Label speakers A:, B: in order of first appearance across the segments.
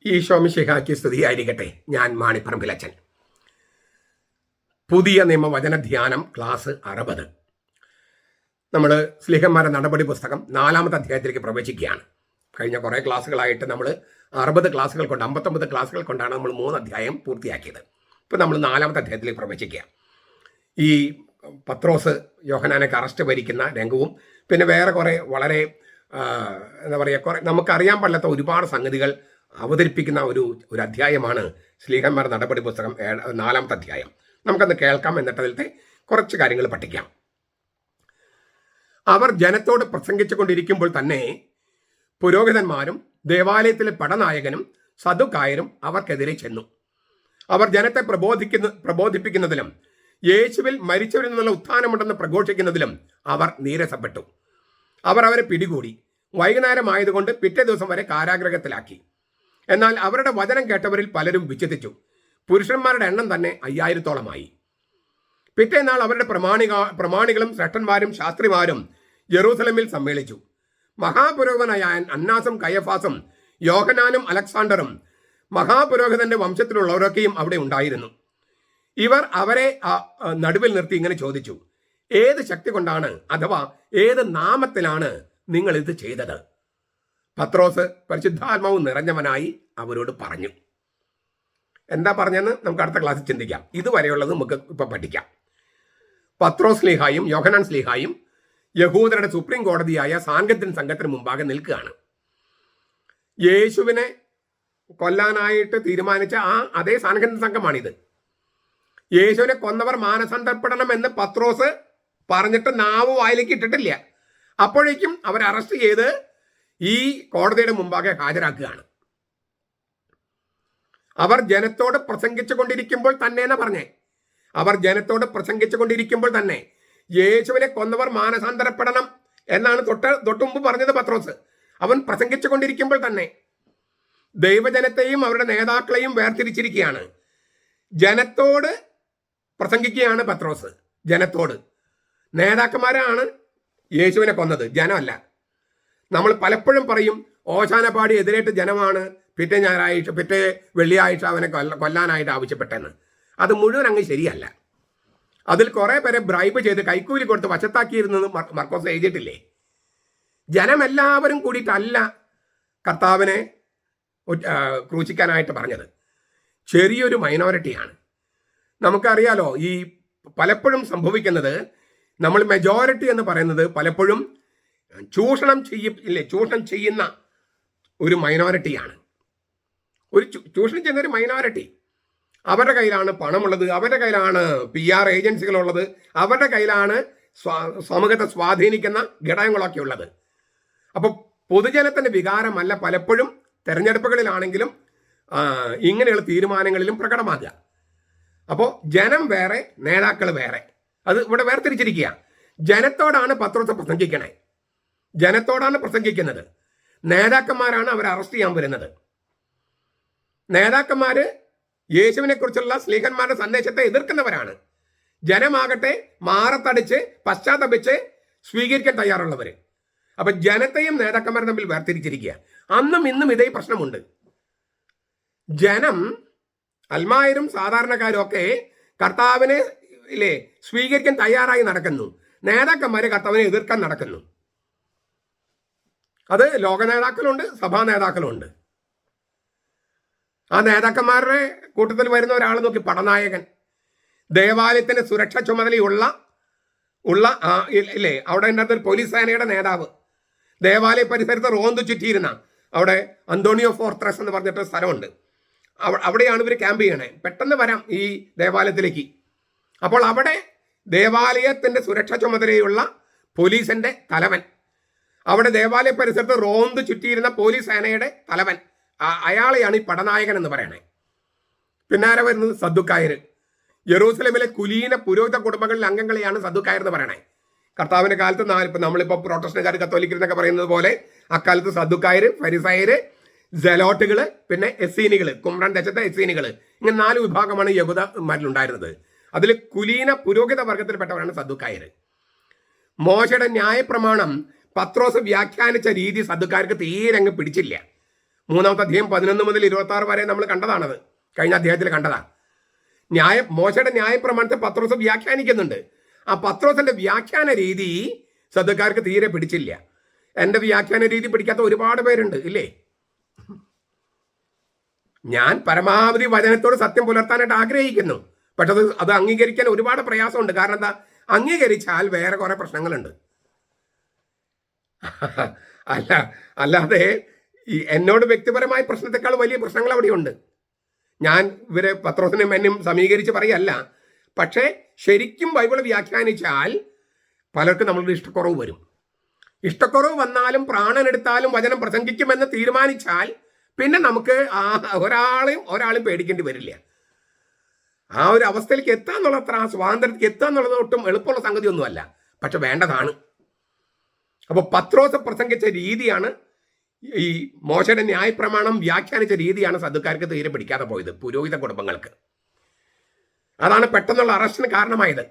A: ഈശോ മിശിഹായ്ക്ക് സ്തുതിയായിരിക്കട്ടെ. ഞാൻ മാണിപ്പറമ്പിലച്ചൻ. പുതിയ നിയമവചന ധ്യാനം ക്ലാസ് 60. നമ്മൾ സ്ലീഹന്മാരുടെ നടപടി പുസ്തകം 4-ാമത്തെ അധ്യായത്തിലേക്ക് പ്രവേശിക്കുകയാണ്. കഴിഞ്ഞ കുറേ ക്ലാസ്സുകളായിട്ട് നമ്മൾ 59 ക്ലാസ്സുകൾ കൊണ്ടാണ് നമ്മൾ 3 അധ്യായം പൂർത്തിയാക്കിയത്. ഇപ്പോൾ നമ്മൾ 4-ാമത്തെ അധ്യായത്തിലേക്ക് പ്രവേശിക്കുക. ഈ പത്രോസ് യോഹന്നാനൊക്കെ അറസ്റ്റ് ഭരിക്കുന്ന രംഗവും പിന്നെ വേറെ കുറേ വളരെ എന്താ പറയുക, കുറേ നമുക്കറിയാൻ പാടില്ലാത്ത ഒരുപാട് സംഗതികൾ അവതരിപ്പിക്കുന്ന ഒരു അധ്യായമാണ് സ്ലീഹന്മാരുടെ നടപടി പുസ്തകം 4-ാമത്തെ അധ്യായം. നമുക്കന്ന് കേൾക്കാം, എന്നിട്ട് അതിലത്തെ കുറച്ച് കാര്യങ്ങൾ പഠിക്കാം. അവർ ജനത്തോട് പ്രസംഗിച്ചു കൊണ്ടിരിക്കുമ്പോൾ തന്നെ പുരോഹിതന്മാരും ദേവാലയത്തിലെ പടനായകനും സദുക്കായരും അവർക്കെതിരെ ചെന്നു. അവർ ജനത്തെ പ്രബോധിപ്പിക്കുന്നതിലും യേശുവിൽ മരിച്ചവരിൽ നിന്നുള്ള ഉത്ഥാനമുണ്ടെന്ന് പ്രഘോഷിക്കുന്നതിലും അവർ നീരസപ്പെട്ടു. അവർ അവരെ പിടികൂടി വൈകുന്നേരമായതുകൊണ്ട് പിറ്റേ ദിവസം വരെ കാരാഗൃഹത്തിലാക്കി. എന്നാൽ അവരുടെ വചനം കേട്ടവരിൽ പലരും വിചിന്തിച്ചു. പുരുഷന്മാരുടെ എണ്ണം തന്നെ 5000-ഓളമായി. പിറ്റേന്നാൾ അവരുടെ പ്രമാണികളും ശ്രേഷ്ഠന്മാരും ശാസ്ത്രിമാരും യെറൂസലമിൽ സമ്മേളിച്ചു. മഹാപുരോഹിതനായ അന്നാസും കയഫാസും യോഹന്നാനും അലക്സാണ്ടറും മഹാപുരോഹിതന്റെ വംശത്തിലുള്ളവരൊക്കെയും അവിടെ ഉണ്ടായിരുന്നു. ഇവർ അവരെ നടുവിൽ നിർത്തി ഇങ്ങനെ ചോദിച്ചു, ഏത് ശക്തി കൊണ്ടാണ് അഥവാ ഏത് നാമത്തിലാണ് നിങ്ങൾ ഇത് ചെയ്തത്? പത്രോസ് പരിശുദ്ധാത്മാവ് നിറഞ്ഞവനായി അവരോട് പറഞ്ഞു. എന്താ പറഞ്ഞെന്ന് നമുക്ക് അടുത്ത ക്ലാസ്സിൽ ചിന്തിക്കാം. ഇതുവരെയുള്ളത് നമുക്ക് ഇപ്പം പഠിക്കാം. പത്രോസ് സ്ലീഹായും യോഹന്നാൻ സ്ലീഹായും യഹൂദരുടെ സുപ്രീം കോടതിയായ സാൻഹെദ്രിൻ സംഘത്തിന് മുമ്പാകെ നിൽക്കുകയാണ്. യേശുവിനെ കൊല്ലാനായിട്ട് തീരുമാനിച്ച അതേ സാൻഹെദ്രിൻ സംഘമാണിത്. യേശുവിനെ കൊന്നവർ മാനസാന്തരപ്പെടണമെന്ന് പത്രോസ് പറഞ്ഞിട്ട് നാവ് വായിലേക്ക് ഇട്ടിട്ടില്ല. അപ്പോഴേക്കും അവർ അറസ്റ്റ് ചെയ്ത് ഈ കോടതിയുടെ മുമ്പാകെ ഹാജരാക്കുകയാണ്. അവർ ജനത്തോട് പ്രസംഗിച്ചു കൊണ്ടിരിക്കുമ്പോൾ തന്നെ എന്നാ പറഞ്ഞേ, അവർ ജനത്തോട് പ്രസംഗിച്ചു കൊണ്ടിരിക്കുമ്പോൾ തന്നെ യേശുവിനെ കൊന്നവർ മാനസാന്തരപ്പെടണം എന്നാണ് തൊട്ടുമുമ്പ് പറഞ്ഞത് പത്രോസ്. അവൻ പ്രസംഗിച്ചു കൊണ്ടിരിക്കുമ്പോൾ തന്നെ ദൈവജനത്തെയും അവരുടെ നേതാക്കളെയും വേർതിരിച്ചിരിക്കുകയാണ്. ജനത്തോട് പ്രസംഗിക്കുകയാണ് പത്രോസ്. ജനത്തോട്. നേതാക്കന്മാരാണ് യേശുവിനെ കൊന്നത്, ജനമല്ല. നമ്മൾ പലപ്പോഴും പറയും ഓശാന പാടി എതിരേറ്റ് ജനമാണ് പിറ്റേ വെള്ളിയാഴ്ച അവനെ കൊല്ലാനായിട്ട് ആവശ്യപ്പെട്ടെന്ന്. അത് മുഴുവൻ അങ്ങ് ശരിയല്ല. അതിൽ കുറേ പേരെ ബ്രൈബ് ചെയ്ത് കൈക്കൂലി കൊടുത്ത് വശത്താക്കിയിരുന്നത് മർക്കോസ് എഴുതിയിട്ടില്ലേ? ജനമെല്ലാവരും കൂടിയിട്ടല്ല കർത്താവിനെ ക്രൂശിക്കാനായിട്ട് പറഞ്ഞത്. ചെറിയൊരു മൈനോറിറ്റിയാണ്. നമുക്കറിയാലോ, ഈ പലപ്പോഴും സംഭവിക്കുന്നത്, നമ്മൾ മെജോറിറ്റി എന്ന് പറയുന്നത് പലപ്പോഴും ചൂഷണം ചെയ്യുന്ന ഒരു മൈനോറിറ്റിയാണ്. ചൂഷണം ചെയ്യുന്ന ഒരു മൈനോറിറ്റി. അവരുടെ കയ്യിലാണ് പണമുള്ളത്, അവരുടെ കയ്യിലാണ് PR ഏജൻസികളുള്ളത്, അവരുടെ കയ്യിലാണ് സമൂഹത്തെ സ്വാധീനിക്കുന്ന ഘടകങ്ങളൊക്കെ ഉള്ളത്. അപ്പോൾ പൊതുജനത്തിൻ്റെ വികാരമല്ല പലപ്പോഴും തെരഞ്ഞെടുപ്പുകളിലാണെങ്കിലും ഇങ്ങനെയുള്ള തീരുമാനങ്ങളിലും പ്രകടമാകുക. അപ്പോൾ ജനം വേറെ, നേതാക്കൾ വേറെ. അത് ഇവിടെ വേർതിരിച്ചിരിക്കുക. ജനത്തോടാണ് പത്രോസ് പ്രസംഗിക്കണേ, ജനത്തോടാണ് പ്രസംഗിക്കുന്നത്. നേതാക്കന്മാരാണ് അവരെ അറസ്റ്റ് ചെയ്യാൻ വരുന്നത്. നേതാക്കന്മാര് യേശുവിനെ കുറിച്ചുള്ള സ്ലീഹന്മാരുടെ സന്ദേശത്തെ എതിർക്കുന്നവരാണ്. ജനമാകട്ടെ മാറത്തടിച്ച് പശ്ചാത്തപിച്ച് സ്വീകരിക്കാൻ തയ്യാറുള്ളവര്. അപ്പൊ ജനത്തെയും നേതാക്കന്മാരും തമ്മിൽ വേർതിരിച്ചിരിക്കുക. അന്നും ഇന്നും ഇതേ പ്രശ്നമുണ്ട്. ജനം, അൽമായരും സാധാരണക്കാരും ഒക്കെ കർത്താവിനെ സ്വീകരിക്കാൻ തയ്യാറായി നടക്കുന്നു. നേതാക്കന്മാരെ കർത്താവിനെ എതിർക്കാൻ നടക്കുന്നു. അത് ലോക നേതാക്കളുണ്ട്, സഭാ നേതാക്കളുണ്ട്. ആ നേതാക്കന്മാരുടെ കൂട്ടത്തിൽ വരുന്ന ഒരാൾ നോക്കി, പടനായകൻ, ദേവാലയത്തിന്റെ സുരക്ഷാ ചുമതലയുള്ള അവിടെ ഉണ്ടായിരുന്ന ഒരു പോലീസ് സേനയുടെ നേതാവ്, ദേവാലയ പരിസരത്ത് റോന്തു ചുറ്റിയിരുന്ന, അവിടെ അന്തോണിയോ ഫോർട്രസ് എന്ന് പറഞ്ഞിട്ട് സ്ഥലമുണ്ട്. അവിടെയാണ് ഇവർ ക്യാമ്പ് ചെയ്യണേ. പെട്ടെന്ന് വരാം ഈ ദേവാലയത്തിലേക്ക്. അപ്പോൾ അവിടെ ദേവാലയത്തിന്റെ സുരക്ഷാ ചുമതലയുള്ള പോലീസിന്റെ തലവൻ, അവിടെ ദേവാലയ പരിസരത്ത് റോന്ത് ചുറ്റിയിരുന്ന പോലീസ് സേനയുടെ തലവൻ, അയാളെയാണ് ഈ പടനായകൻ എന്ന് പറയണേ. പിന്നാരെ വരുന്നത് സദ്ദുക്കായർ. യെറൂസലേമിലെ കുലീന പുരോഹിത കുടുംബങ്ങളിലെ അംഗങ്ങളെയാണ് സദ്ദുക്കായർ എന്ന് പറയണേ. കർത്താവിന്റെ കാലത്ത് നമ്മളിപ്പോൾ പ്രൊട്ടസ്റ്റന്റുകാർ കത്തോലിക്കരെന്നൊക്കെ പറയുന്നത് പോലെ അക്കാലത്ത് സദ്ദുക്കായർ, ഫരിസയര്, ജലോട്ടുകള്, പിന്നെ എസ്സീനികള്, കുമ്രാൻ ദേശത്തെ എസ്സീനികള്, ഇങ്ങനെ 4 വിഭാഗമാണ് യഹൂദന്മാരിലുണ്ടായിരുന്നത്. അതിൽ കുലീന പുരോഹിത വർഗത്തിൽപ്പെട്ടവരാണ് സദ്ദുക്കായർ. മോശയുടെ ന്യായപ്രമാണം പത്രോസ് വ്യാഖ്യാനിച്ച രീതി സദ്ദുക്കാർക്ക് തീരെ അങ്ങ് പിടിച്ചില്ല. മൂന്നാമത്തെ അധ്യായം 11 മുതൽ 26 വരെ നമ്മൾ കണ്ടതാണത്. കഴിഞ്ഞ അധ്യായത്തിൽ കണ്ടതാണ്. മോശയുടെ ന്യായപ്രമാണത്തെ പത്രോസ് വ്യാഖ്യാനിക്കുന്നുണ്ട്. ആ പത്രോസിന്റെ വ്യാഖ്യാന രീതി സദുക്കാർക്ക് തീരെ പിടിച്ചില്ല. എൻ്റെ വ്യാഖ്യാന രീതി പിടിക്കാത്ത ഒരുപാട് പേരുണ്ട് ഇല്ലേ? ഞാൻ പരമാവധി വചനത്തോട് സത്യം പുലർത്താനായിട്ട് ആഗ്രഹിക്കുന്നു. പക്ഷെ അത് അംഗീകരിക്കാൻ ഒരുപാട് പ്രയാസമുണ്ട്. കാരണം എന്താ? അംഗീകരിച്ചാൽ വേറെ കുറെ പ്രശ്നങ്ങളുണ്ട്. അല്ലാതെ എന്നോട് വ്യക്തിപരമായ പ്രശ്നത്തെക്കാൾ വലിയ പ്രശ്നങ്ങൾ അവിടെയുണ്ട്. ഞാൻ ഇവരെ പത്രോസിനും എന്നും സമീകരിച്ച് പറയല്ല. പക്ഷേ ശരിക്കും ബൈബിൾ വ്യാഖ്യാനിച്ചാൽ പലർക്കും നമ്മളുടെ ഇഷ്ടക്കുറവ് വരും. ഇഷ്ടക്കുറവ് വന്നാലും പ്രാണനെടുത്താലും വചനം പ്രസംഗിക്കുമെന്ന് തീരുമാനിച്ചാൽ പിന്നെ നമുക്ക് ഒരാളും പേടിക്കേണ്ടി വരില്ല. ആ ഒരു അവസ്ഥയിലേക്ക് എത്താന്നുള്ള അത്ര ആ സ്വാതന്ത്ര്യത്തിലേക്ക് എത്താന്നുള്ളത് ഒട്ടും എളുപ്പമുള്ള സംഗതി ഒന്നുമല്ല. പക്ഷെ വേണ്ടതാണ്. അപ്പോൾ പത്രോസ് പ്രസംഗിച്ച രീതിയാണ്, ഈ മോശയുടെ ന്യായപ്രമാണം വ്യാഖ്യാനിച്ച രീതിയാണ് സദുക്കാർക്ക് തീരെ പിടിക്കാതെ പോയത്, പുരോഹിത കുടുംബങ്ങൾക്ക്. അതാണ് പെട്ടെന്നുള്ള അറസ്റ്റിന് കാരണമായത്.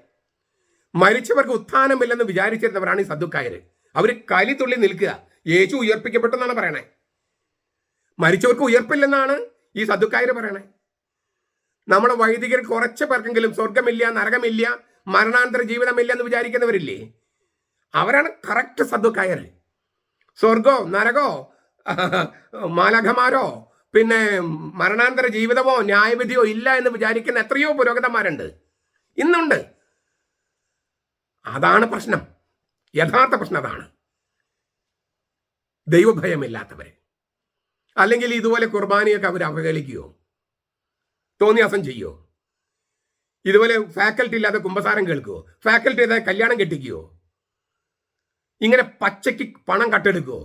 A: മരിച്ചവർക്ക് ഉത്ഥാനമില്ലെന്ന് വിചാരിച്ചിരുന്നവരാണ് ഈ സദുക്കായർ. അവർ കലിതുള്ളി നിൽക്കുക. യേശു ഉയർപ്പിക്കപ്പെട്ടെന്നാണ് പറയണേ. മരിച്ചവർക്ക് ഉയർപ്പില്ലെന്നാണ് ഈ സദുക്കായർ പറയണേ. നമ്മുടെ വൈദികർ കുറച്ച് പേർക്കെങ്കിലും സ്വർഗമില്ല, നരകമില്ല, മരണാന്തര ജീവിതമില്ല എന്ന് വിചാരിക്കുന്നവരില്ലേ? അവരാണ് കറക്റ്റ് സദുക്കായർ. സ്വർഗോ നരകോ മാലഖമാരോ പിന്നെ മരണാന്തര ജീവിതമോ ന്യായവിധിയോ ഇല്ല എന്ന് വിചാരിക്കുന്ന എത്രയോ പുരോഹിതന്മാരുണ്ട്, ഇന്നുണ്ട്. അതാണ് പ്രശ്നം. യഥാർത്ഥ പ്രശ്നം അതാണ്. ദൈവഭയമില്ലാത്തവര്. അല്ലെങ്കിൽ ഇതുപോലെ കുർബാനയൊക്കെ അവർ അവഹേളിക്കുകയോ തോന്നിയാസം ചെയ്യുമോ? ഇതുപോലെ ഫാക്കൽറ്റി ഇല്ലാതെ കുമ്പസാരം കേൾക്കുമോ? ഫാക്കൽറ്റി ഇല്ലാതെ കല്യാണം കെട്ടിക്കുകയോ? ഇങ്ങനെ പച്ചയ്ക്ക് പണം കട്ടെടുക്കുമോ?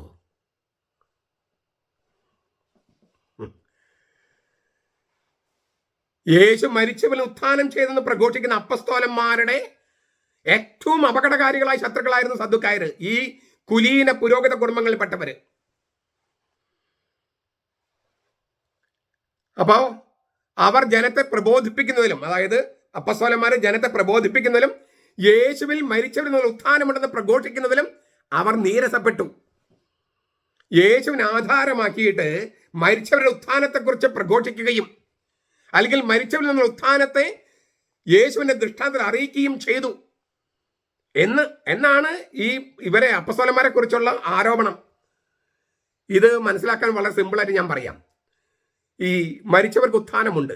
A: യേശു മരിച്ചവന് ഉത്ഥാനം ചെയ്തെന്ന് പ്രഘോഷിക്കുന്ന അപ്പസ്തോലന്മാരുടെ ഏറ്റവും അപകടകാരികളായ ശത്രുക്കളായിരുന്നു സദുക്കായർ, ഈ കുലീന പുരോഹിത കുടുംബങ്ങളിൽപ്പെട്ടവര്. അപ്പോൾ അവർ ജനത്തെ പ്രബോധിപ്പിക്കുന്നതിലും, അതായത് അപ്പസ്തോലന്മാരെ ജനത്തെ പ്രബോധിപ്പിക്കുന്നതിലും യേശുവിൽ മരിച്ചവരിൽ നിന്ന് ഉത്ഥാനമുണ്ടെന്ന് പ്രഘോഷിക്കുന്നതിലും അവർ നീരസപ്പെട്ടു. യേശുവിനെ ആധാരമാക്കിയിട്ട് മരിച്ചവരുടെ ഉത്ഥാനത്തെക്കുറിച്ച് പ്രഘോഷിക്കുകയും അല്ലെങ്കിൽ മരിച്ചവരിൽ നിന്നുള്ള ഉത്ഥാനത്തെ യേശുവിന്റെ ദൃഷ്ടാന്തത്തിൽ അറിയിക്കുകയും ചെയ്തു എന്നാണ് ഇവരെ അപ്പസ്തോലന്മാരെ കുറിച്ചുള്ള ആരോപണം. ഇത് മനസ്സിലാക്കാൻ വളരെ സിമ്പിളായിട്ട് ഞാൻ പറയാം. ഈ മരിച്ചവർക്ക് ഉത്ഥാനമുണ്ട്,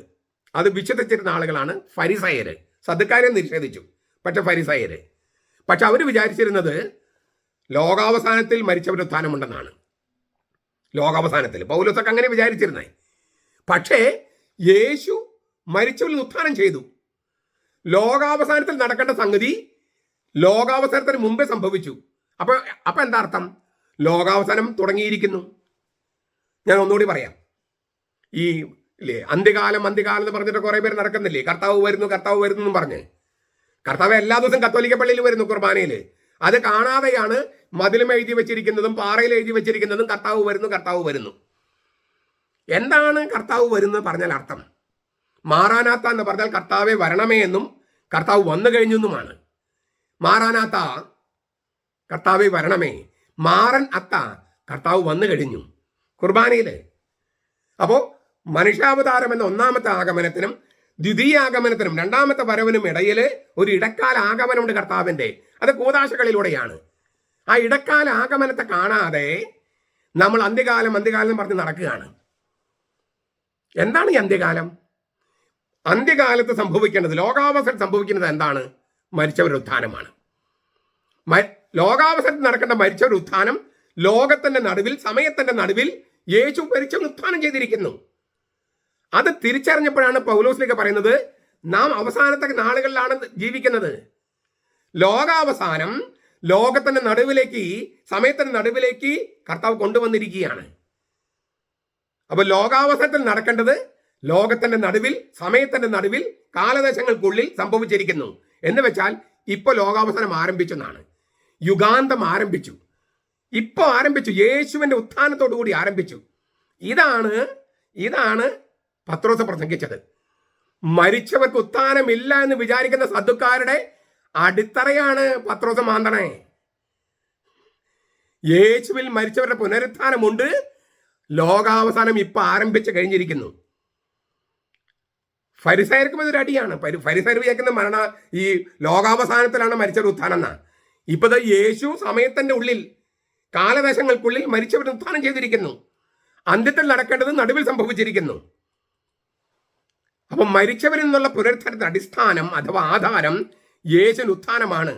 A: അത് വിശ്വസിച്ചിരുന്ന ആളുകളാണ് ഫരിസയര്. സദുക്കാരെ നിഷേധിച്ചു, പക്ഷെ അവർ വിചാരിച്ചിരുന്നത് ലോകാവസാനത്തിൽ മരിച്ചവരുടെ ഉത്ഥാനമുണ്ടെന്നാണ്. ലോകാവസാനത്തിൽ പൗലോസൊക്കെ അങ്ങനെ വിചാരിച്ചിരുന്നേ. പക്ഷേ യേശു മരിച്ചവരിൽ ഉത്ഥാനം ചെയ്തു. ലോകാവസാനത്തിൽ നടക്കേണ്ട സംഗതി ലോകാവസാനത്തിന് മുമ്പേ സംഭവിച്ചു. അപ്പൊ എന്താ അർത്ഥം? ലോകാവസാനം തുടങ്ങിയിരിക്കുന്നു. ഞാൻ ഒന്നുകൂടി പറയാം. അന്ത്യകാലം എന്ന് പറഞ്ഞിട്ട് കുറെ പേര് നടക്കുന്നില്ലേ? കർത്താവ് വരുന്നു എന്നും പറഞ്ഞ്. കർത്താവ് എല്ലാ ദിവസവും കത്തോലിക്ക പള്ളിയിൽ വരുന്നു കുർബാനയിൽ. അത് കാണാതെയാണ് മതിലും എഴുതി വെച്ചിരിക്കുന്നതും പാറയിൽ എഴുതി വെച്ചിരിക്കുന്നതും കർത്താവ് വരുന്നു. എന്താണ് കർത്താവ് വരുന്നത് പറഞ്ഞാൽ അർത്ഥം? മാറാനാത്ത എന്ന് പറഞ്ഞാൽ കർത്താവെ വരണമേ എന്നും കർത്താവ് വന്നു കഴിഞ്ഞു എന്നുമാണ്. മാറാനാത്ത കർത്താവെ വരണമേ, മാറൻ അത്ത കർത്താവ് വന്നു കഴിഞ്ഞു കുർബാനയില്. അപ്പോ മനുഷ്യാവതാരം എന്ന ഒന്നാമത്തെ ആഗമനത്തിനും ദ്വിതീയാഗമനത്തിനും രണ്ടാമത്തെ വരവിനും ഇടയിൽ ഒരു ഇടക്കാല ആഗമനമുണ്ട് കർത്താവിന്റെ. അത് കൂദാശകളിലൂടെയാണ്. ആ ഇടക്കാല ആഗമനത്തെ കാണാതെ നമ്മൾ അന്ത്യകാലം എന്ന് പറഞ്ഞ് നടക്കുകയാണ്. എന്താണ് ഈ അന്ത്യകാലം? അന്ത്യകാലത്ത് സംഭവിക്കേണ്ടത്, ലോകാവസരത്തിൽ സംഭവിക്കുന്നത് എന്താണ്? മരിച്ചവരുടെ ഉത്ഥാനമാണ്. ലോകാവസരത്തിൽ നടക്കേണ്ട മരിച്ചവരുടെ ഉത്ഥാനം ലോകത്തിന്റെ നടുവിൽ, സമയത്തിന്റെ നടുവിൽ യേശു മരിച്ചവൻ ഉത്ഥാനം ചെയ്തിരിക്കുന്നു. അത് തിരിച്ചറിഞ്ഞപ്പോഴാണ് പൗലോസിലേക്ക് പറയുന്നത്, നാം അവസാനത്തെ നാളുകളിലാണ് ജീവിക്കുന്നത്. ലോകാവസാനം ലോകത്തിന്റെ നടുവിലേക്ക്, സമയത്തിന്റെ നടുവിലേക്ക് കർത്താവ് കൊണ്ടുവന്നിരിക്കുകയാണ്. അപ്പൊ ലോകാവസാനത്തിൽ നടക്കേണ്ടത് ലോകത്തിന്റെ നടുവിൽ, സമയത്തിന്റെ നടുവിൽ, കാലദേശങ്ങൾക്കുള്ളിൽ സംഭവിച്ചിരിക്കുന്നു. എന്ന് വെച്ചാൽ ഇപ്പൊ ലോകാവസാനം ആരംഭിച്ചു എന്നാണ്. യുഗാന്തം ആരംഭിച്ചു. ഇപ്പൊ ആരംഭിച്ചു. യേശുവിന്റെ ഉത്ഥാനത്തോടു കൂടി ആരംഭിച്ചു. ഇതാണ് പത്രോസ് പ്രസംഗിച്ചത്. മരിച്ചവർക്ക് ഉത്ഥാനമില്ല എന്ന് വിചാരിക്കുന്ന സദുക്കാരുടെ അടിത്തറയാണ് പത്രോസ് മാന്തണേ. യേശുവിൽ മരിച്ചവരുടെ പുനരുത്ഥാനമുണ്ട്, ലോകാവസാനം ഇപ്പൊ ആരംഭിച്ച് കഴിഞ്ഞിരിക്കുന്നു. ഫരിസയർക്കും ഇതൊരു അടിയാണ്. ഫരിസയർ വിചാരിക്കുന്ന ഈ ലോകാവസാനത്തിലാണ് മരിച്ചവർ ഉത്ഥാനം എന്നാ. ഇപ്പത് യേശു സമയത്തിന്റെ ഉള്ളിൽ, കാലദേശങ്ങൾക്കുള്ളിൽ മരിച്ചവർ ഉത്ഥാനം ചെയ്തിരിക്കുന്നു. അന്ത്യത്തിൽ നടക്കേണ്ടത് നടുവിൽ സംഭവിച്ചിരിക്കുന്നു. അപ്പം മരിച്ചവരിൽ നിന്നുള്ള പുനരുത്ഥാനത്തിന്റെ അടിസ്ഥാനം അഥവാ ആധാരം യേശുവിന്റെ ഉത്ഥാനമാണ്.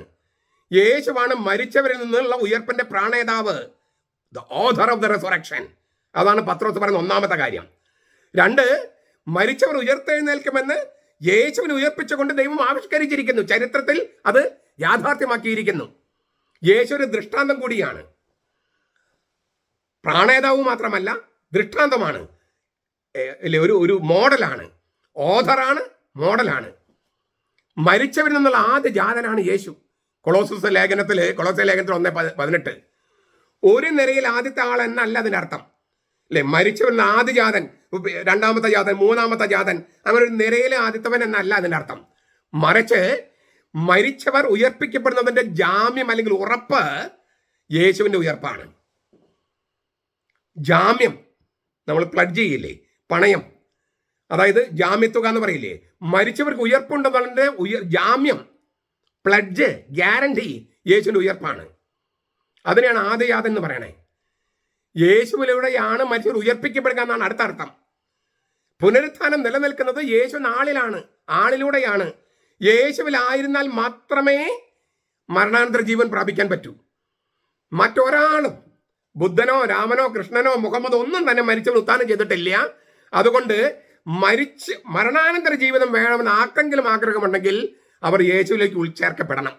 A: യേശുവാണ് മരിച്ചവരിൽ നിന്നുള്ള ഉയർപ്പിന്റെ പ്രാണേതാവ്, the author of the resurrection. അതാണ് പത്രോസ് പറയുന്ന ഒന്നാമത്തെ കാര്യം. 2, മരിച്ചവർ ഉയർത്തെഴുന്നേൽക്കുമെന്ന് യേശുവിനെ ഉയർപ്പിച്ചുകൊണ്ട് ദൈവം ആവിഷ്കരിച്ചിരിക്കുന്നു. ചരിത്രത്തിൽ അത് യാഥാർത്ഥ്യമാക്കിയിരിക്കുന്നു. യേശു ഒരു ദൃഷ്ടാന്തം കൂടിയാണ്. പ്രാണേതാവ് മാത്രമല്ല, ദൃഷ്ടാന്തമാണ്. ഒരു മോഡലാണ്. ഓഥറാണ്, മോഡലാണ്. മരിച്ചവരിൽ നിന്നുള്ള ആദ്യ ജാതനാണ് യേശു. കൊളോസെ ലേഖനത്തിൽ 1:18 ഒരു നിരയിൽ ആദ്യത്തെ ആൾ എന്നല്ല അതിനർത്ഥം, അല്ലെ? മരിച്ചവരിൽ ആദ്യ ജാതൻ, 2ാമത്തെ ജാതൻ, 3ാമത്തെ ജാതൻ, അങ്ങനെ ഒരു നിരയിലെ ആദ്യത്തവൻ എന്നല്ല അതിനർത്ഥം. മറിച്ച് മരിച്ചവർ ഉയർപ്പിക്കപ്പെടുന്നതിന്റെ ജാമ്യം അല്ലെങ്കിൽ ഉറപ്പ് യേശുവിന്റെ ഉയർപ്പാണ്. ജാമ്യം നമ്മൾ പ്ലഡ്ജ് ചെയ്യില്ലേ, പണയം, അതായത് ജാമ്യത്തുക എന്ന് പറയില്ലേ. മരിച്ചവർക്ക് ഉയർപ്പുണ്ടെന്നുള്ളതിന്റെ ജാമ്യം, പ്ലഡ്ജ്, ഗ്യാരണ്ടി യേശുവിന്റെ ഉയർപ്പാണ്. അതിനെയാണ് ആദ്യജാതൻ എന്ന് പറയണേ. യേശുവിലൂടെയാണ് മനുഷ്യർ ഉയർപ്പിക്കപ്പെടുക എന്നാണ് അടുത്ത അർത്ഥം. പുനരുത്ഥാനം നിലനിൽക്കുന്നത് യേശു ആളിലൂടെയാണ്. യേശുവിലായിരുന്നാൽ മാത്രമേ മരണാനന്തര ജീവൻ പ്രാപിക്കാൻ പറ്റൂ. മറ്റൊരാളും, ബുദ്ധനോ രാമനോ കൃഷ്ണനോ മുഹമ്മദോ ഒന്നും തന്നെ മരിച്ചവൻ ഉത്ഥാനം ചെയ്തിട്ടില്ല. അതുകൊണ്ട് മരണാനന്തര ജീവിതം വേണമെന്ന് ആർക്കെങ്കിലും ആഗ്രഹമുണ്ടെങ്കിൽ അവർ യേശുവിലേക്ക് ഉൾച്ചേർക്കപ്പെടണം.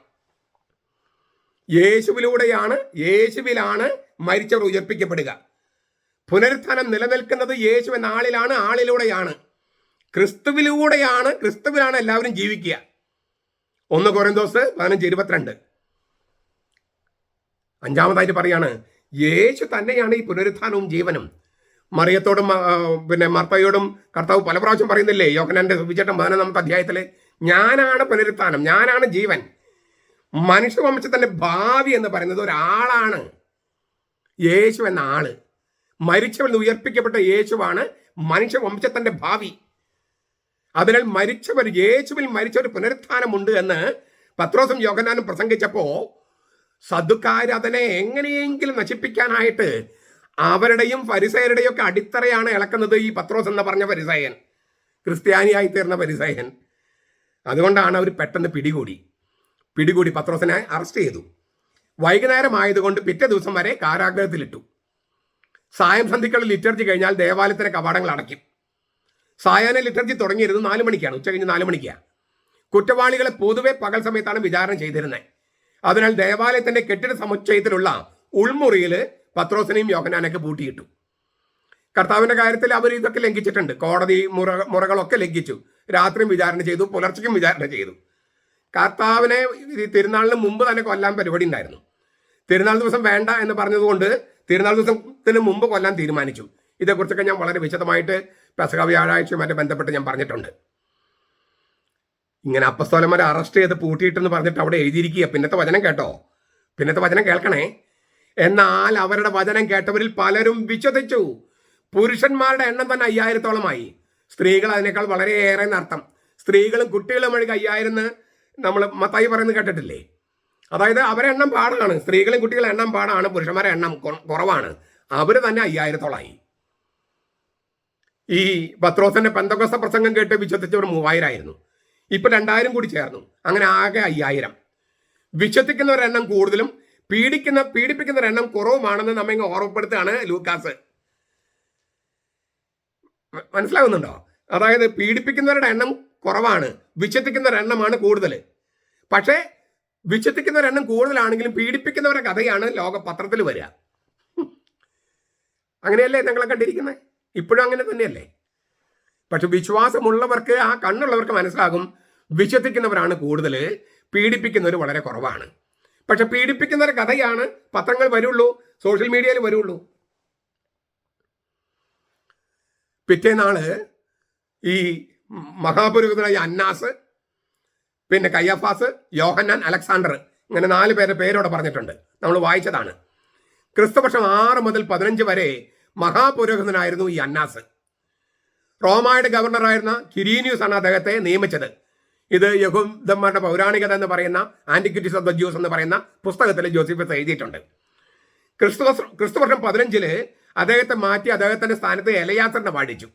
A: യേശുവിലാണ് മരിച്ചവർ ഉയർപ്പിക്കപ്പെടുക. പുനരുത്ഥാനം നിലനിൽക്കുന്നത് യേശു എന്ന ആളിലൂടെയാണ്. ക്രിസ്തുവിലാണ് എല്ലാവരും ജീവിക്കുക. 1 കൊരിന്തോസ് 15:22. 5-ാമതായിട്ട് പറയാണ്, യേശു തന്നെയാണ് ഈ പുനരുത്ഥാനവും ജീവനും. മറിയത്തോടും മർത്തയോടും കർത്താവ് പല പ്രാവശ്യം പറയുന്നില്ലേ? യോഹന്നാന്റെ സുവിശേഷം 11-ാമത്തെ അധ്യായത്തില്, ഞാനാണ് പുനരുത്ഥാനം, ഞാനാണ് ജീവൻ. മനുഷ്യവംശത്തിന്റെ ഭാവി എന്ന് പറയുന്നത് ഒരാളാണ്, യേശു എന്ന ആള്. മരിച്ചവരിൽ ഉയർപ്പിക്കപ്പെട്ട യേശുവാണ് മനുഷ്യവംശത്തിന്റെ ഭാവി. അതിനാൽ യേശുവിൽ മരിച്ചവർ പുനരുത്ഥാനമുണ്ട് എന്ന് പത്രോസും യോഹന്നാനും പ്രസംഗിച്ചപ്പോ സദുക്കാർ അതിനെ എങ്ങനെയെങ്കിലും നശിപ്പിക്കാനായിട്ട് അവരുടെയും ഫരിസയരുടെയും ഒക്കെ അടിത്തറയാണ് ഇളക്കുന്നത് ഈ പത്രോസ് എന്ന് പറഞ്ഞ ഫരിസയൻ, ക്രിസ്ത്യാനിയായി തീർന്ന ഫരിസയൻ. അതുകൊണ്ടാണ് അവർ പെട്ടെന്ന് പിടികൂടി പത്രോസിനെ അറസ്റ്റ് ചെയ്തു. വൈകുന്നേരം ആയതുകൊണ്ട് പിറ്റേ ദിവസം വരെ കാരാഗ്രഹത്തിലിട്ടു. സായം സന്ധിക്കുള്ള ലിറ്റർജി കഴിഞ്ഞാൽ ദേവാലയത്തിലെ കവാടങ്ങൾ അടയ്ക്കും. സായാഹ്ന ലിറ്റർജി തുടങ്ങിയിരുന്നത് 4 മണിക്കാണ്, ഉച്ചകഴിഞ്ഞ് 4 മണിക്കാണ്. കുറ്റവാളികളെ പൊതുവെ പകൽ സമയത്താണ് വിചാരണ ചെയ്തിരുന്നത്. അതിനാൽ ദേവാലയത്തിന്റെ കെട്ടിട സമുച്ചയത്തിലുള്ള ഉൾമുറിയിൽ പത്രോസിനെയും യോഹന്നാനൊക്കെ പൂട്ടിയിട്ടു. കർത്താവിന്റെ കാര്യത്തിൽ അവർ ഇതൊക്കെ ലംഘിച്ചിട്ടുണ്ട്. കോടതി മുറകളൊക്കെ ലംഘിച്ചു. രാത്രിയും വിചാരണ ചെയ്തു, പുലർച്ചയ്ക്കും വിചാരണ ചെയ്തു. കർത്താവിനെ തിരുനാളിന് മുമ്പ് തന്നെ കൊല്ലാൻ പരിപാടി ഉണ്ടായിരുന്നു. തിരുനാൾ ദിവസം വേണ്ട എന്ന് പറഞ്ഞതുകൊണ്ട് തിരുനാൾ ദിവസത്തിന് മുമ്പ് കൊല്ലാൻ തീരുമാനിച്ചു. ഇതേക്കുറിച്ചൊക്കെ ഞാൻ വളരെ വിശദമായിട്ട് പെസഹ വ്യാഴാഴ്ചയുമായിട്ട് ബന്ധപ്പെട്ട് ഞാൻ പറഞ്ഞിട്ടുണ്ട്. ഇങ്ങനെ അപ്പസ്തോലന്മാരെ അറസ്റ്റ് ചെയ്ത് പൂട്ടിയിട്ടെന്ന് പറഞ്ഞിട്ട് അവിടെ എഴുതിയിരിക്കുക. പിന്നത്തെ വചനം കേട്ടോ, പിന്നത്തെ വചനം കേൾക്കണേ. എന്നാൽ അവരുടെ വചനം കേട്ടവരിൽ പലരും വിശ്വസിച്ചു. പുരുഷന്മാരുടെ എണ്ണം തന്നെ 5000-ഓളമായി. സ്ത്രീകൾ അതിനേക്കാൾ വളരെയേറെ എന്നർത്ഥം. സ്ത്രീകളും കുട്ടികളും ഒഴികെ 5000 നമ്മൾ മത്തായി പറയുന്നത് കേട്ടിട്ടില്ലേ? അതായത് അവരെ എണ്ണം പാടാണ്, സ്ത്രീകളും കുട്ടികളും എണ്ണം പാടാണ്, പുരുഷന്മാരെ എണ്ണം കുറവാണ്. അവർ തന്നെ 5000-ഓളമായി. ഈ പത്രോസിന്റെ പെന്തക്കോസ്ത പ്രസംഗം കേട്ട് വിശ്വസിച്ചവർ 3000 ആയിരുന്നു. ഇപ്പൊ 2000 കൂടി ചേർന്നു. അങ്ങനെ ആകെ 5000. വിശ്വസിക്കുന്നവരുടെ എണ്ണം കൂടുതലും പീഡിപ്പിക്കുന്നവരുടെ എണ്ണം കുറവുമാണെന്ന് നമ്മെ ഓർമ്മപ്പെടുത്തുകയാണ് ലൂക്കാസ്. മനസ്സിലാവുന്നുണ്ടോ? അതായത് പീഡിപ്പിക്കുന്നവരുടെ എണ്ണം കുറവാണ്, വിശ്വസിക്കുന്നവരുടെ എണ്ണമാണ് കൂടുതൽ. പക്ഷേ വിശ്വസിക്കുന്നവരുടെ എണ്ണം കൂടുതലാണെങ്കിലും പീഡിപ്പിക്കുന്നവരുടെ കഥയാണ് പത്രത്തിൽ വരിക. അങ്ങനെയല്ലേ ഞങ്ങളെ കണ്ടിരിക്കുന്നത്? ഇപ്പോഴും അങ്ങനെ തന്നെയല്ലേ? പക്ഷെ വിശ്വാസമുള്ളവർക്ക്, ആ കണ്ണുള്ളവർക്ക് മനസ്സിലാകും വിശ്വസിക്കുന്നവരാണ് കൂടുതൽ, പീഡിപ്പിക്കുന്നവർ വളരെ കുറവാണ്. പക്ഷെ പീഡിപ്പിക്കുന്നവരുടെ കഥയാണ് പത്രങ്ങൾ വരുള്ളൂ, സോഷ്യൽ മീഡിയയിൽ വരുള്ളൂ. പിറ്റേന്നാള് ഈ മഹാപുരോഹിതനായ അന്നാസ്, പിന്നെ കയ്യഫാസ്, യോഹന്നാൻ, അലക്സാണ്ടർ, ഇങ്ങനെ 4 പേരുടെ പേരോടെ പറഞ്ഞിട്ടുണ്ട്. നമ്മൾ വായിച്ചതാണ്. ക്രിസ്തുവർഷം 6 മുതൽ 15 വരെ മഹാപുരോഹിതനായിരുന്നു ഈ അന്നാസ്. റോമായുടെ ഗവർണറായിരുന്ന കിരീനിയൂസ് ആണ് അദ്ദേഹത്തെ നിയമിച്ചത്. ഇത് യഹൂദന്മാരുടെ പൗരാണികത എന്ന് പറയുന്ന ആന്റിക്വിറ്റീസ് ഓഫ് ദ ജ്യൂസ് എന്ന് പറയുന്ന പുസ്തകത്തിൽ ജോസഫസ് എഴുതിയിട്ടുണ്ട്. ക്രിസ്തുവർഷം 15 അദ്ദേഹത്തെ മാറ്റി അദ്ദേഹത്തിന്റെ സ്ഥാനത്ത് എലയാസറിനെ വാഴിച്ചു.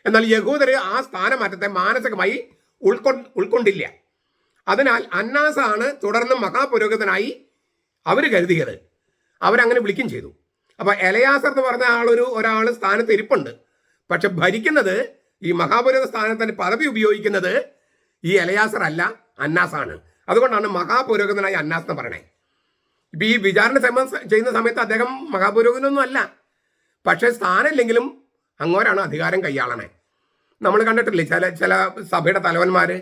A: എന്നാൽ യഹൂദര് ആ സ്ഥാനമാറ്റത്തെ മാനസികമായി ഉൾക്കൊണ്ടില്ല. അതിനാൽ അന്നാസാണ് തുടർന്ന് മഹാപുരോഹിതനായി അവർ കരുതിയത്. അവരങ്ങനെ വിളിക്കും ചെയ്തു. അപ്പൊ എലയാസർ എന്ന് പറഞ്ഞ ഒരാൾ സ്ഥാനത്ത് ഇരിപ്പുണ്ട്. പക്ഷെ ഭരിക്കുന്നത് ഈ മഹാപുരോഹിത സ്ഥാനത്തിന് പദവി ഉപയോഗിക്കുന്നത് ഈ എലയാസർ അല്ല, അന്നാസാണ്. അതുകൊണ്ടാണ് മഹാപുരോഹിതനായി അന്നാസ് എന്ന് പറയണേ. ഇപ്പൊ ഈ വിചാരണ ചെയ്യുന്ന സമയത്ത് അദ്ദേഹം മഹാപുരോഹിതനൊന്നും അല്ല. പക്ഷെ സ്ഥാനമില്ലെങ്കിലും അങ്ങോരാണ് അധികാരം കൈയാളണേ. നമ്മൾ കണ്ടിട്ടില്ലേ ചില സഭയുടെ തലവന്മാര്,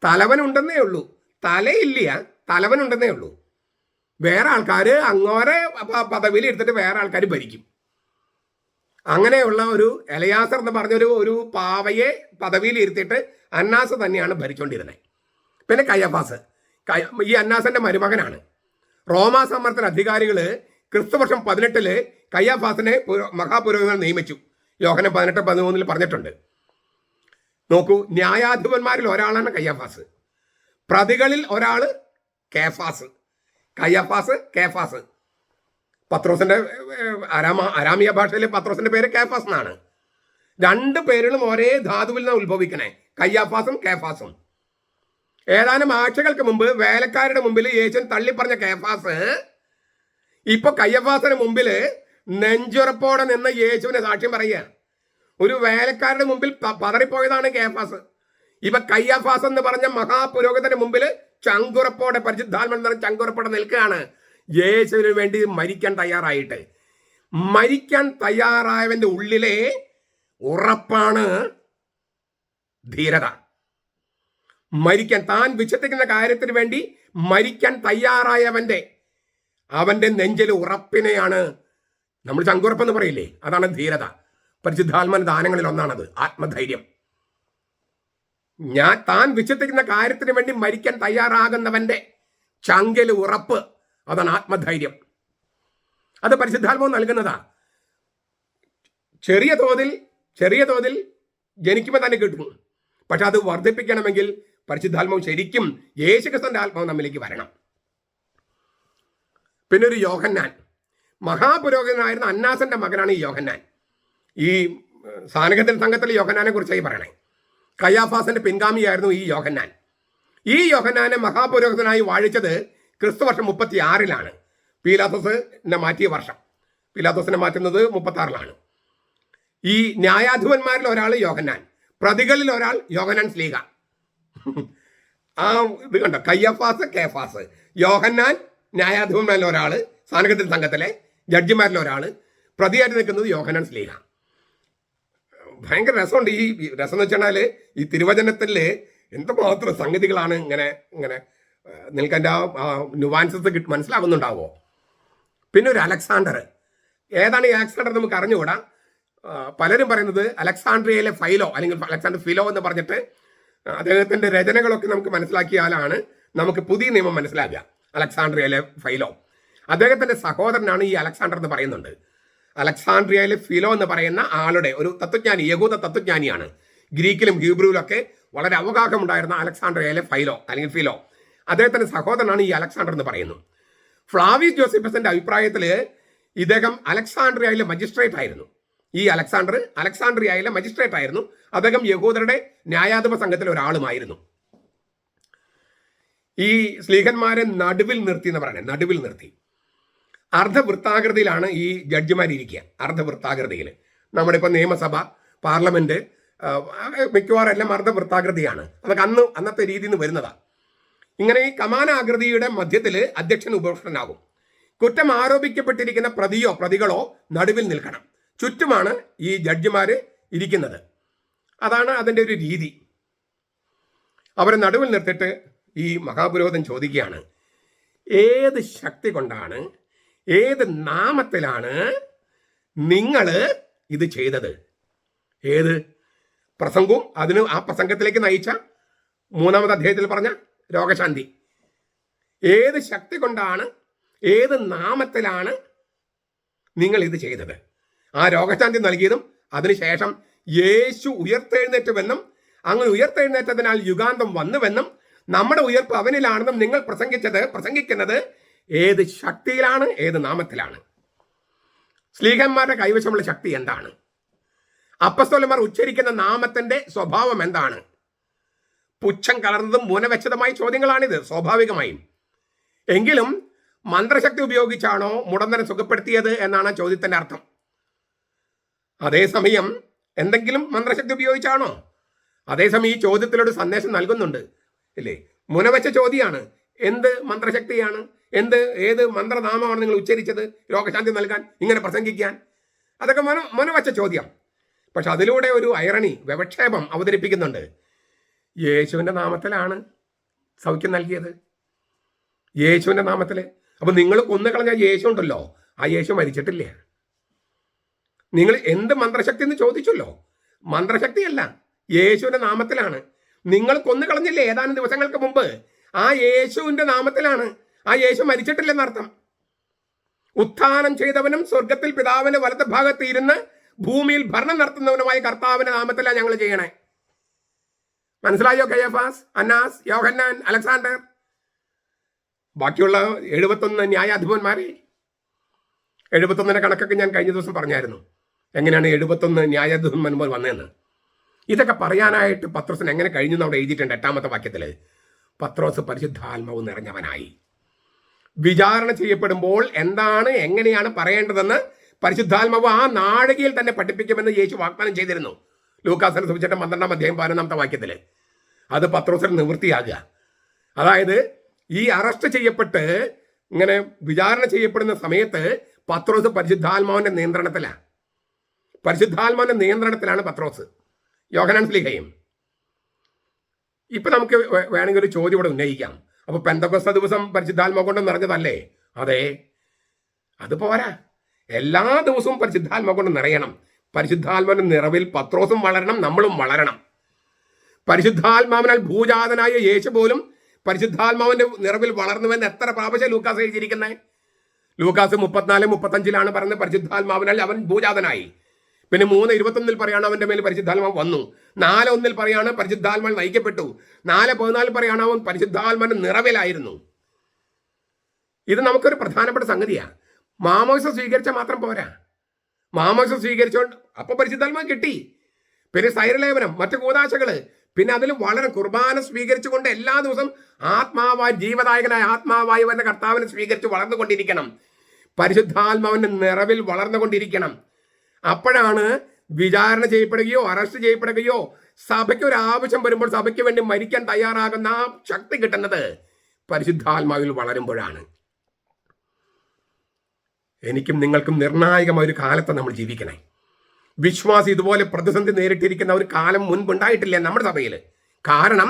A: തലവനുണ്ടെന്നേ ഉള്ളൂ, തലയില്ല, തലവനുണ്ടെന്നേ ഉള്ളൂ. വേറെ ആൾക്കാർ അങ്ങോരെ പദവിയിൽ എടുത്തിട്ട് വേറെ ആൾക്കാർ ഭരിക്കും. അങ്ങനെയുള്ള ഒരു എലയാസർ എന്ന് പറഞ്ഞൊരു പാവയെ പദവിയിൽ ഇരുത്തിയിട്ട് അന്നാസ് തന്നെയാണ് ഭരിച്ചുകൊണ്ടിരുന്നത്. പിന്നെ കയ്യഫാസ്, ഈ അന്നാസിന്റെ മരുമകനാണ്. റോമാ സാമ്രാജ്യത്തിലെ അധികാരികൾ ക്രിസ്തുവർഷം 18 കയ്യഫാസിനെ മഹാപുരോഹിതനെ നിയമിച്ചു. യോഹന്നാൻ 18:13 പറഞ്ഞിട്ടുണ്ട്. നോക്കൂ, ന്യായാധിപന്മാരിൽ ഒരാളാണ് കയ്യഫാസ്. പ്രതികളിൽ ഒരാൾ കേഫാസ്. കയ്യഫാസ്, കേഫാസ്. പത്രോസിന്റെ അരാമിയ ഭാഷയിലെ പത്രോസിന്റെ പേര് കേഫാസ് എന്നാണ്. രണ്ട് പേരുകളും ഒരേ ധാതുവിൽ നിന്ന് ഉത്ഭവിക്കണേ, കയ്യാഫാസും കേഫാസും. ഏതാനും ആഴ്ചകൾക്ക് മുമ്പ് വേലക്കാരുടെ മുമ്പിൽ യേശുൻ തള്ളിപ്പറഞ്ഞ കേഫാസ് ഇപ്പൊ കയ്യഫാസിന് മുമ്പിൽ നെഞ്ചുറപ്പോടെ നിന്ന് യേശുവിനെ സാക്ഷ്യം പറയുക. ഒരു വേലക്കാരുടെ മുമ്പിൽ പതറിപ്പോയതാണ് കേഫാസ്. ഇപ്പൊ കയ്യഫാസ് എന്ന് പറഞ്ഞ മഹാപുരോഹിതന്റെ മുമ്പിൽ ചങ്കുറപ്പോടെ, പരിശുദ്ധാത്മ ചങ്കുറപ്പോടെ നിൽക്കുകയാണ്, യേശുവിന് വേണ്ടി മരിക്കാൻ തയ്യാറായിട്ട്. മരിക്കാൻ തയ്യാറായവന്റെ ഉള്ളിലെ ഉറപ്പാണ് ധീരത. മരിക്കാൻ, താൻ വിശ്വസിക്കുന്ന കാര്യത്തിന് വേണ്ടി മരിക്കാൻ തയ്യാറായവന്റെ നെഞ്ചിൽ ഉറപ്പിനെയാണ് നമ്മൾ ചങ്കുറപ്പെന്ന് പറയില്ലേ, അതാണ് ധീരത. പരിശുദ്ധാത്മന ദാനങ്ങളിൽ ഒന്നാണത്, ആത്മധൈര്യം. താൻ വിശ്വസിക്കുന്ന കാര്യത്തിന് വേണ്ടി മരിക്കാൻ തയ്യാറാകുന്നവന്റെ ചങ്കിൽ ഉറപ്പ്, അതാണ് ആത്മധൈര്യം. അത് പരിശുദ്ധാത്മാവ് നൽകുന്നതാ. ചെറിയ തോതിൽ ജനിക്കുമ്പോൾ തന്നെ കിട്ടും. പക്ഷെ അത് വർദ്ധിപ്പിക്കണമെങ്കിൽ പരിശുദ്ധാത്മാവ് ശരിക്കും യേശുക്രിസ്തുവിന്റെ ആത്മാവ് നമ്മിലേക്ക് വരണം. പിന്നെ ഒരു യോഹന്നാൻ, മഹാപുരോഹിതനായിരുന്ന അന്നാസിന്റെ മകനാണ് ഈ യോഹന്നാൻ. ഈ സാനഹദ്രീൻ സംഘത്തിലെ യോഹന്നാനെ കുറിച്ചായി പറയണേ. കയ്യാഫാസിന്റെ പിൻഗാമിയായിരുന്നു ഈ യോഹന്നാൻ. ഈ യോഹന്നാനെ മഹാപുരോഹിതനായി വാഴിച്ചത് ക്രിസ്തുവർഷം 36 പീലാത്തോസിനെ മാറ്റിയ വർഷം. പീലാത്തോസിനെ മാറ്റുന്നത് 36 ഈ ന്യായാധിപന്മാരിൽ ഒരാൾ യോഹന്നാൻ, പ്രതികളിൽ ഒരാൾ യോഹന്നാൻ സ്ലീഹ. ആ ഇത് കണ്ടോ, കയ്യഫാസ്, കേഫാസ്. യോഹന്നാൻ ന്യായാധിപന്മാരിൽ ഒരാൾ, സാനഹദ്രീൻ സംഘത്തിലെ ജഡ്ജിമാരിൽ ഒരാൾ, പ്രതിയായിട്ട് നിൽക്കുന്നത് യോഹന്നാൻ സ്ലീഹ. ഭയങ്കര രസമുണ്ട്. ഈ രസം എന്ന് വെച്ചാൽ ഈ തിരുവചനത്തിൽ എന്തുമാത്രം സംഗതികളാണ് ഇങ്ങനെ നിൽക്കൻ്റെ ആ നുവാൻസസ് മനസ്സിലാകുന്നുണ്ടാവോ. പിന്നെ ഒരു അലക്സാണ്ടർ. ഏതാണ് ഈ അലക്സാണ്ടർ നമുക്ക് അറിഞ്ഞുകൂടാ. പലരും പറയുന്നത് അലക്സാണ്ട്രിയയിലെ ഫൈലോ അല്ലെങ്കിൽ അലക്സാണ്ടർ ഫിലോ എന്ന് പറഞ്ഞിട്ട് അദ്ദേഹത്തിന്റെ രചനകളൊക്കെ നമുക്ക് മനസ്സിലാക്കിയാലാണ് നമുക്ക് പുതിയ നിയമം മനസ്സിലാക്കുക. അലക്സാണ്ട്രിയയിലെ ഫൈലോ അദ്ദേഹത്തിന്റെ സഹോദരനാണ് ഈ അലക്സാണ്ടർ എന്ന് പറയുന്നുണ്ട്. അലക്സാണ്ട്രിയയിലെ ഫിലോ എന്ന് പറയുന്ന ആളുടെ ഒരു തത്വജ്ഞാനി, യഹൂദ തത്വജ്ഞാനിയാണ്. ഗ്രീക്കിലും ഹീബ്രുവിലൊക്കെ വളരെ അവഗാഹമുണ്ടായിരുന്ന അലക്സാണ്ട്രിയയിലെ ഫൈലോ അല്ലെങ്കിൽ ഫിലോ, അദ്ദേഹത്തിന്റെ സഹോദരനാണ് ഈ അലക്സാണ്ടർ എന്ന് പറയുന്നു. ഫ്ലാവിയസ് ജോസഫസിന്റെ അഭിപ്രായത്തിൽ ഇദ്ദേഹം അലക്സാണ്ട്രിയയിലെ മജിസ്ട്രേറ്റ് ആയിരുന്നു. ഈ അലക്സാണ്ട്രിയയിലെ മജിസ്ട്രേറ്റ് ആയിരുന്നു. അദ്ദേഹം യഹൂദരുടെ ന്യായാധിപ സംഘത്തിലെ ഒരാളുമായിരുന്നു. ഈ സ്ലീഹന്മാരെ നടുവിൽ നിർത്തി എന്ന് പറയുന്നത്, നടുവിൽ നിർത്തി അർദ്ധവൃത്താകൃതിയിലാണ് ഈ ജഡ്ജിമാരിയ്ക്കുക. അർദ്ധവൃത്താകൃതിയിൽ നമ്മുടെ ഇപ്പോൾ നിയമസഭ, പാർലമെന്റ് മിക്കവാറും എല്ലാം അർദ്ധവൃത്താകൃതിയാണ്. അതൊക്കെ അന്നത്തെ രീതിയിൽ നിന്ന് വരുന്നതാണ്. ഇങ്ങനെ ഈ കമാനാകൃതിയുടെ മധ്യത്തിൽ അധ്യക്ഷൻ ഉപവിഷ്ടനാകും. കുറ്റം ആരോപിക്കപ്പെട്ടിരിക്കുന്ന പ്രതികളോ നടുവിൽ നിൽക്കണം. ചുറ്റുമാണ് ഈ ജഡ്ജിമാര് ഇരിക്കുന്നത്. അതാണ് അതിൻ്റെ ഒരു രീതി. അവരെ നടുവിൽ നിർത്തിയിട്ട് ഈ മഹാപുരോഹിതൻ ചോദിക്കുകയാണ്, ഏത് ശക്തി കൊണ്ടാണ്, ഏത് നാമത്തിലാണ് നിങ്ങൾ ഇത് ചെയ്തത്? ഏത് പ്രസംഗവും ആ പ്രസംഗത്തിലേക്ക് നയിച്ച 3-ാമത്തെ അധ്യായത്തിൽ പറഞ്ഞ രോഗശാന്തി, ഏത് ശക്തി കൊണ്ടാണ്, ഏത് നാമത്തിലാണ് നിങ്ങൾ ഇത് ചെയ്തത്? ആ രോഗശാന്തി നൽകിയതും അതിനുശേഷം യേശു ഉയർത്തെഴുന്നേറ്റുവെന്നും അങ്ങനെ ഉയർത്തെഴുന്നേറ്റതിനാൽ യുഗാന്തം വന്നുവെന്നും നമ്മുടെ ഉയർപ്പ് അവനിലാണെന്നും നിങ്ങൾ പ്രസംഗിക്കുന്നത് ഏത് ശക്തിയിലാണ്, ഏത് നാമത്തിലാണ്? സ്ലീഹന്മാരുടെ കൈവശമുള്ള ശക്തി എന്താണ്? അപ്പസ്തോലന്മാർ ഉച്ചരിക്കുന്ന നാമത്തിന്റെ സ്വഭാവം എന്താണ്? പുച്ഛം കലർന്നതും മുനവെച്ചതുമായ ചോദ്യങ്ങളാണിത് സ്വാഭാവികമായും. എങ്കിലും മന്ത്രശക്തി ഉപയോഗിച്ചാണോ മുടന്തനെ സുഖപ്പെടുത്തിയത് എന്നാണ് ചോദ്യത്തിന്റെ അർത്ഥം. അതേസമയം എന്തെങ്കിലും മന്ത്രശക്തി ഉപയോഗിച്ചാണോ? അതേസമയം ഈ ചോദ്യത്തിലൊരു സന്ദേശം നൽകുന്നുണ്ട് ഇല്ലേ? മുനവെച്ച ചോദ്യമാണ്. എന്ത് മന്ത്രശക്തിയാണ്, ഏത് മന്ത്രനാമമാണ് നിങ്ങൾ ഉച്ചരിച്ചത് രോഗശാന്തി നൽകാൻ, ഇങ്ങനെ പ്രസംഗിക്കാൻ? അതൊക്കെ മുനവെച്ച ചോദ്യം. പക്ഷെ അതിലൂടെ ഒരു ഐറണി, വ്യവക്ഷേപം അവതരിപ്പിക്കുന്നുണ്ട്. യേശുവിൻ്റെ നാമത്തിലാണ് സൗഖ്യം നൽകിയത്, യേശുവിൻ്റെ നാമത്തിൽ. അപ്പം നിങ്ങൾ കൊന്നുകളഞ്ഞ യേശു ഉണ്ടല്ലോ, ആ യേശു മരിച്ചിട്ടില്ല. നിങ്ങൾ എന്ത് മന്ത്രശക്തി എന്ന് ചോദിച്ചല്ലോ, മന്ത്രശക്തിയല്ല, യേശുവിൻ്റെ നാമത്തിലാണ്. നിങ്ങൾ കൊന്നുകളഞ്ഞില്ലേ ഏതാനും ദിവസങ്ങൾക്ക് മുമ്പ്, ആ യേശുവിൻ്റെ നാമത്തിലാണ്. ആ യേശു മരിച്ചിട്ടില്ലെന്നർത്ഥം. ഉത്ഥാനം ചെയ്തവനും സ്വർഗത്തിൽ പിതാവിന്റെ വലത്ത് ഭാഗത്ത് ഇരുന്ന് ഭൂമിയിൽ ഭരണം നടത്തുന്നവനുമായ കർത്താവിന്റെ നാമത്തിലാണ് ഞങ്ങൾ ചെയ്യണേ. മനസ്സിലായോ? കയഫാസ്, അന്നാസ്, യോഹന്നാൻ, അലക്സാണ്ടർ, ബാക്കിയുള്ള 71 ന്യായാധിപന്മാരെ. 71 കണക്കൊക്കെ ഞാൻ കഴിഞ്ഞ ദിവസം പറഞ്ഞായിരുന്നു, എങ്ങനെയാണ് 71 ന്യായാധിപന്മാർ വന്നതെന്ന്. ഇതൊക്കെ പറയാനായിട്ട് പത്രോസിന് എങ്ങനെ കഴിഞ്ഞു എന്ന് അവിടെ എഴുതിയിട്ടുണ്ട്. 8-ാമത്തെ വാക്യത്തിൽ പത്രോസ് പരിശുദ്ധാത്മാവ് നിറഞ്ഞവനായി. വിചാരണ ചെയ്യപ്പെടുമ്പോൾ എന്താണ്, എങ്ങനെയാണ് പറയേണ്ടതെന്ന് പരിശുദ്ധാത്മാവ് ആ നാഴികയിൽ തന്നെ പഠിപ്പിക്കുമെന്ന് യേശു വാഗ്ദാനം ചെയ്തിരുന്നു. ലൂക്കാസിന്റെ സുവിശേഷം 12-ാം അധ്യായം 11-ാമത്തെ വാക്യത്തിൽ. അത് പത്രോസിന് നിവൃത്തിയാകുക. അതായത് ഈ അറസ്റ്റ് ചെയ്യപ്പെട്ട് ഇങ്ങനെ വിചാരണ ചെയ്യപ്പെടുന്ന സമയത്ത് പത്രോസ് പരിശുദ്ധാത്മാവിന്റെ നിയന്ത്രണത്തിലാണ് പത്രോസ്, യോഹന്നാൻ സ്ലീഹയും. ഇപ്പൊ നമുക്ക് വേണമെങ്കിൽ ഒരു ചോദ്യം ഇവിടെ ഉന്നയിക്കാം. അപ്പൊ പെന്തക്കോസ്ത ദിവസം പരിശുദ്ധാത്മാവ് കൊണ്ട് നിറഞ്ഞതല്ലേ? അതെ, അത് പോരാ. എല്ലാ ദിവസവും പരിശുദ്ധാത്മാവ് കൊണ്ട് നിറയണം. പരിശുദ്ധാത്മാവിന്റെ നിറവിൽ പത്രോസും വളരണം, നമ്മളും വളരണം. പരിശുദ്ധാത്മാവിനാൽ ഭൂജാതനായ യേശു പോലും പരിശുദ്ധാത്മാവിന്റെ നിറവിൽ വളർന്നുവെന്ന് എത്ര പ്രാവശ്യം ലൂക്കാസ് എഴുതിയിരിക്കുന്നത്? ലൂക്കാസ് 34-35 പറയുന്നത് പരിശുദ്ധാത്മാവിനാൽ അവൻ ഭൂജാതനായി. പിന്നെ 3:21 പറയാണ് അവന്റെ മേൽ പരിശുദ്ധാത്മാവ് വന്നു. 4:1 പറയാണ് പരിശുദ്ധാത്മാവ് നയിക്കപ്പെട്ടു. 4:14 പറയാണ് അവൻ പരിശുദ്ധാത്മാവിന്റെ നിറവിലായിരുന്നു. ഇത് നമുക്കൊരു പ്രധാനപ്പെട്ട സംഗതിയാണ്. മാമോദിസ സ്വീകരിച്ച മാത്രം പോരാ. മാമോദിസ സ്വീകരിച്ചോണ്ട് അപ്പൊ പരിശുദ്ധാത്മാവ് കിട്ടി. പിന്നെ സൈരലേപനം, മറ്റു കൂദാശകള്, പിന്നെ അതിൽ വളരെ കുർബാന സ്വീകരിച്ചുകൊണ്ട് എല്ലാ ദിവസവും ആത്മാവായി, ജീവദായകനായ ആത്മാവായി വരുന്ന കർത്താവിനെ സ്വീകരിച്ച് വളർന്നുകൊണ്ടിരിക്കണം. പരിശുദ്ധാത്മാവിന്റെ നിറവിൽ വളർന്നുകൊണ്ടിരിക്കണം. അപ്പോഴാണ് വിചാരണ ചെയ്യപ്പെടുകയോ അറസ്റ്റ് ചെയ്യപ്പെടുകയോ സഭയ്ക്ക് ഒരു ആവശ്യം വരുമ്പോൾ സഭയ്ക്ക് വേണ്ടി മരിക്കാൻ തയ്യാറാകുന്ന ആ ശക്തി കിട്ടുന്നത് പരിശുദ്ധാത്മാവിൽ വളരുമ്പോഴാണ്. എനിക്കും നിങ്ങൾക്കും നിർണായകമായ ഒരു കാലത്ത് നമ്മൾ ജീവിക്കണേ. വിശ്വാസി ഇതുപോലെ പ്രതിസന്ധി നേരിട്ടിരിക്കുന്ന ഒരു കാലം മുൻപുണ്ടായിട്ടില്ല നമ്മുടെ സഭയിൽ. കാരണം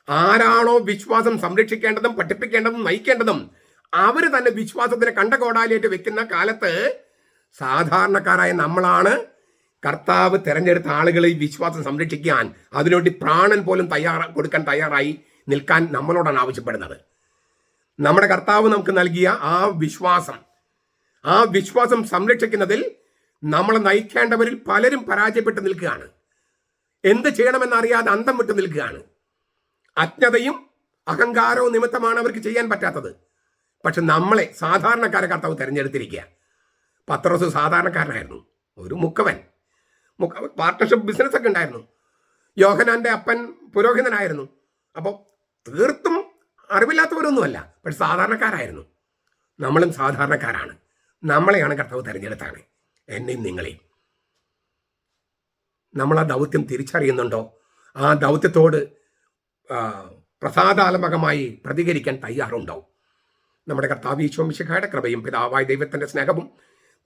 A: ആരാണോ വിശ്വാസം സംരക്ഷിക്കേണ്ടതും പഠിപ്പിക്കേണ്ടതും നയിക്കേണ്ടതും അവർ തന്നെ വിശ്വാസത്തിന് കണ്ടകോടാലിയായിട്ട് വെക്കുന്ന കാലത്ത് സാധാരണക്കാരായ നമ്മളാണ് കർത്താവ് തിരഞ്ഞെടുത്ത ആളുകളെ ഈ വിശ്വാസം സംരക്ഷിക്കാൻ, അതിനുവേണ്ടി പ്രാണൻ പോലും കൊടുക്കാൻ തയ്യാറായി നിൽക്കാൻ നമ്മളോടാണ് ആവശ്യപ്പെടുന്നത്. നമ്മുടെ കർത്താവ് നമുക്ക് നൽകിയ ആ വിശ്വാസം സംരക്ഷിക്കുന്നതിൽ നമ്മളെ നയിക്കേണ്ടവരിൽ പലരും പരാജയപ്പെട്ട് നിൽക്കുകയാണ്. എന്ത് ചെയ്യണമെന്നറിയാതെ അന്തം വിട്ട് നിൽക്കുകയാണ്. അജ്ഞതയും അഹങ്കാരവും നിമിത്തമാണ് അവർക്ക് ചെയ്യാൻ പറ്റാത്തത്. പക്ഷെ നമ്മളെ സാധാരണക്കാരെ കർത്താവ് തിരഞ്ഞെടുത്തിരിക്കുക. പത്രോസ് സാധാരണക്കാരനായിരുന്നു, ഒരു മുക്കവൻ. പാർട്ട്ണർഷിപ്പ് ബിസിനസ് ഒക്കെ ഉണ്ടായിരുന്നു. യോഹന്നാന്റെ അപ്പൻ പുരോഹിതനായിരുന്നു. അപ്പോൾ തീർത്തും അറിവില്ലാത്തവരൊന്നുമല്ല, പക്ഷെ സാധാരണക്കാരായിരുന്നു. നമ്മളും സാധാരണക്കാരാണ്. നമ്മളെയാണ് കർത്താവ് തിരഞ്ഞെടുത്താണ്, എന്നെയും നിങ്ങളെയും. നമ്മൾ ആ ദൗത്യം തിരിച്ചറിയുന്നുണ്ടോ? ആ ദൗത്യത്തോട് പ്രസാദാത്മകമായി പ്രതികരിക്കാൻ തയ്യാറുണ്ടോ? നമ്മുടെ കർത്താവ് ഈശോ മിശിഹായുടെ കൃപയും പിതാവായ ദൈവത്തിന്റെ സ്നേഹവും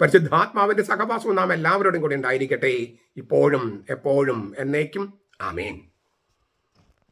A: പരിശുദ്ധാത്മാവിന്റെ സഹവാസവും നാം എല്ലാവരോടും കൂടി ഉണ്ടായിരിക്കട്ടെ, ഇപ്പോഴും എപ്പോഴും എന്നേക്കും. ആമേൻ.